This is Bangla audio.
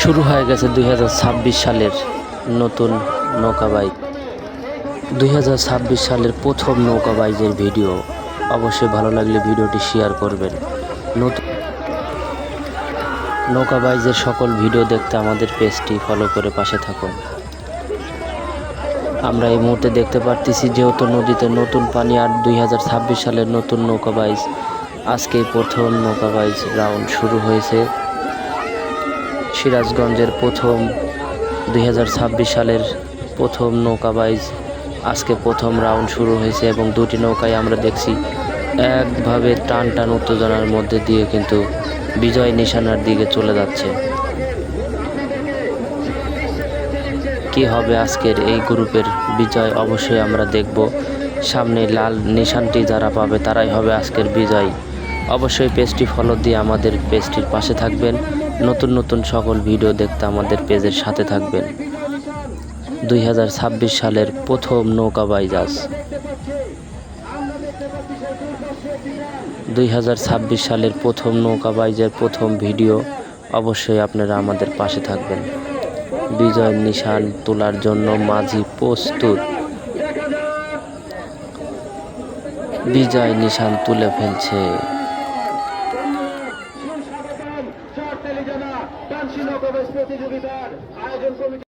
শুরু হয়ে গেছে 2026 সালের নতুন নৌকাবাইজ। 2026 সালের প্রথম নৌকাবাইজের ভিডিও। অবশ্যই ভালো লাগলে ভিডিওটি শেয়ার করবেন। নতুন নৌকাবাইজের সকল ভিডিও দেখতে আমাদের পেজটি ফলো করে পাশে থাকুন। আমরা এই মুহূর্তে দেখতে পারতেছি যেহেতু নদীতে নতুন পানি, আর 2026 সালের নতুন নৌকাবাইজ আজকে প্রথম নৌকাবাইজ রাউন্ড শুরু হয়েছে। সিরাজগঞ্জের প্রথম 2026 সালের প্রথম নৌকাবাইজ আজকে প্রথম রাউন্ড শুরু হয়েছে এবং দুটি নৌকায় আমরা দেখছি একভাবে টান টান উত্তেজনার মধ্যে দিয়ে কিন্তু বিজয় নিশানার দিকে চলে যাচ্ছে। কি হবে আজকের এই গ্রুপের বিজয় অবশ্যই আমরা দেখব। সামনে লাল নিশানটি যারা পাবে তারাই হবে আজকের বিজয়। অবশ্যই পেজটি ফলো দিয়ে আমাদের পেজটির পাশে থাকবেন। নতুন নতুন সকল ভিডিও দেখতে আমাদের পেজের সাথে থাকবেন। 2026 সালের প্রথম নৌকাবাইজ আজ। 2026 সালের প্রথম নৌকাবাইজের প্রথম ভিডিও। অবশ্যই আপনারা আমাদের পাশে থাকবেন। বিজয়ের নিশান তোলার জন্য মাঝি প্রস্তুত। বিজয় নিশান তুলে ফেলছে।